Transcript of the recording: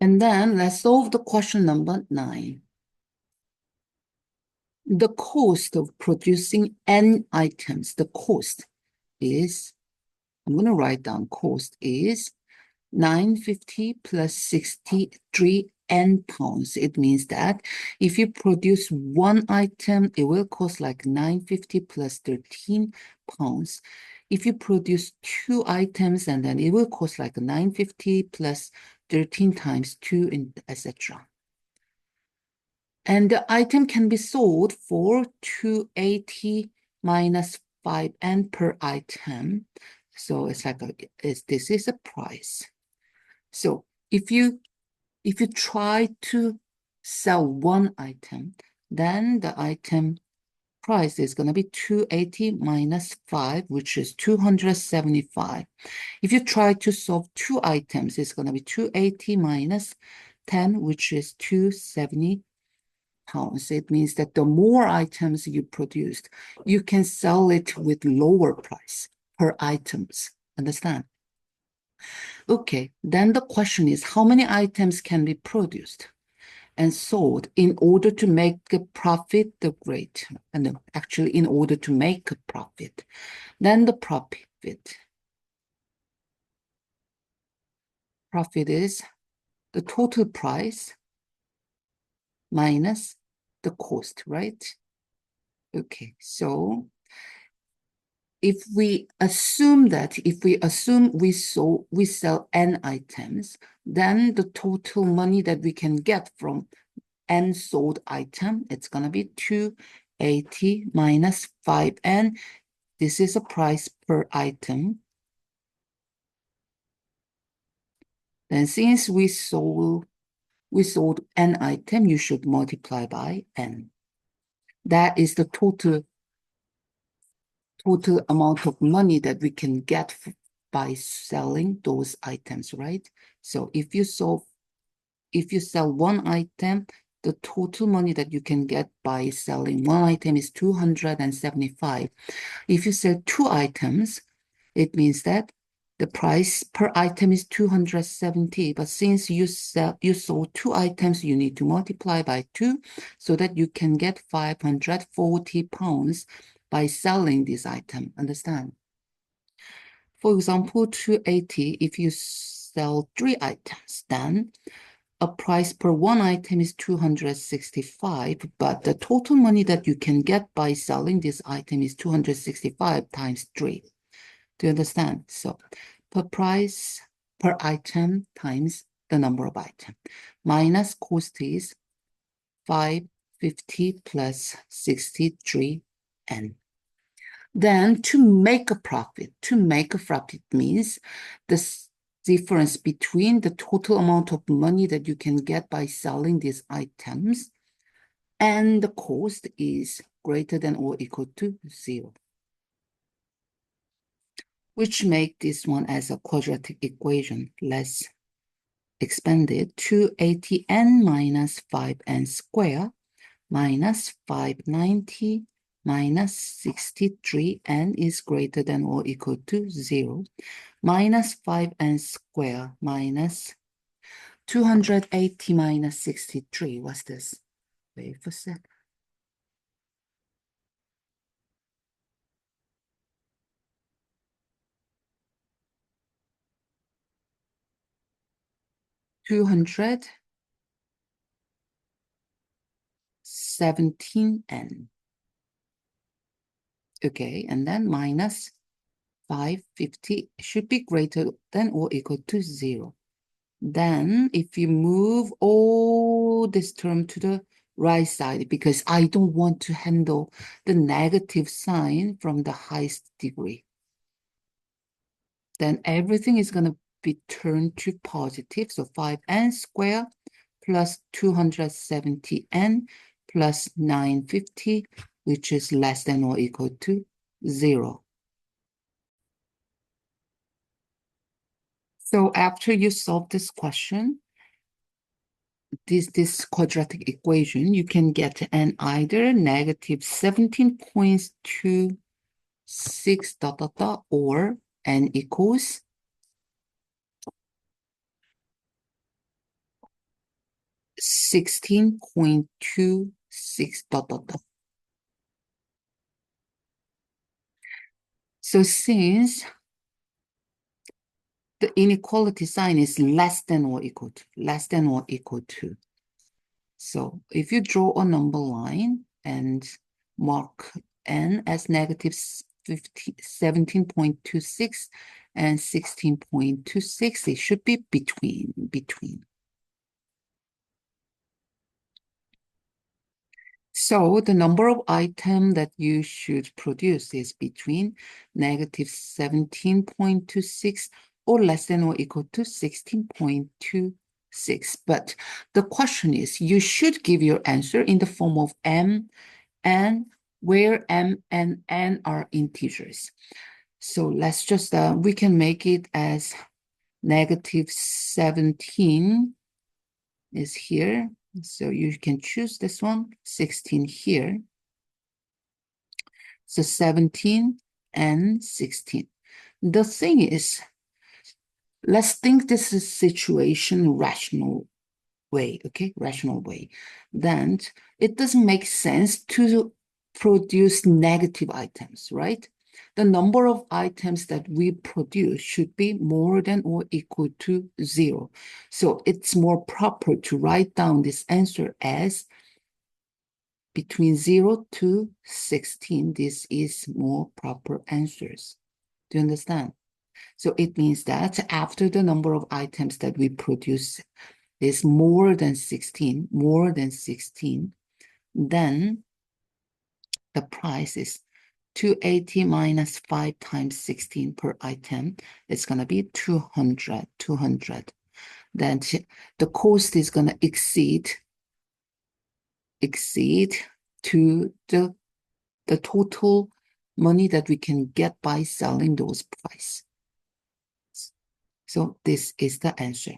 And then let's solve the question number 9. The cost of producing n items, the cost is, I'm going to write down cost is 950 plus 63 n pounds. It means that if you produce one item, it will cost like 950 plus 13 pounds. If you produce two items, and then it will cost like 950 plus 13 times 2, and etc. And the item can be sold for 280 minus 5n per item. So it's like this is a price. So if you try to sell one item, then the item price is going to be 280 minus 5, which is 275. If you try to solve two items, it's going to be 280 minus 10, which is 270 pounds. It means that the more items you produced, you can sell it with lower price per items. Understand? Okay, then the question is how many items can be produced and sold in order to make a profit the great, and actually in order to make a profit. Then the profit is the total price minus the cost, right? Okay, so if we assume we sell n items, then the total money that we can get from n sold item, it's gonna be 280 minus 5n. This is a price per item. Then since we sold n item, you should multiply by n. That is the total amount of money that we can get by selling those items, right? So if you sell one item, the total money that you can get by selling one item is 275. If you sell two items, it means that the price per item is 270. But since you sold two items, you need to multiply by 2 so that you can get 540 pounds by selling this item. Understand? For example, 280, if you sell 3 items, then a price per one item is 265, but the total money that you can get by selling this item is 265 times 3. Do you understand? So per price per item times the number of items minus cost is 550 plus 63n. Then to make a profit means the difference between the total amount of money that you can get by selling these items and the cost is greater than or equal to 0, which make this one as a quadratic equation. Let's expand it. 280n minus 5n squared minus 590 minus 63n is greater than or equal to 0. Minus 5n squared minus 280 minus 63. What's this? Wait for a sec. 217n. Okay, and then minus 550 should be greater than or equal to 0. Then if you move all this term to the right side, because I don't want to handle the negative sign from the highest degree, then everything is going to be turned to positive. So 5n squared plus 270n plus 950, which is less than or equal to 0. So after you solve this question, this quadratic equation, you can get an either negative 17.26 dot dot dot or n equals 16.26 dot dot dot. So since the inequality sign is less than or equal to, so if you draw a number line and mark n as negative 17.26 and 16.26, it should be between. So the number of items that you should produce is between negative 17.26 or less than or equal to 16.26. But the question is, you should give your answer in the form of m, n, where m and n are integers. So let's just, we can make it as negative 17 is here. So you can choose this one, 16 here. So 17 and 16. The thing is, let's think this is situation rational way, okay? Rational way. Then it doesn't make sense to produce negative items, right? The number of items that we produce should be more than or equal to 0. So it's more proper to write down this answer as between 0 to 16. This is more proper answers. Do you understand? So it means that after the number of items that we produce is more than 16, then the price is 280 minus 5 times 16 per item. It's going to be 200. Then the cost is going to exceed to the total money that we can get by selling those price. So this is the answer.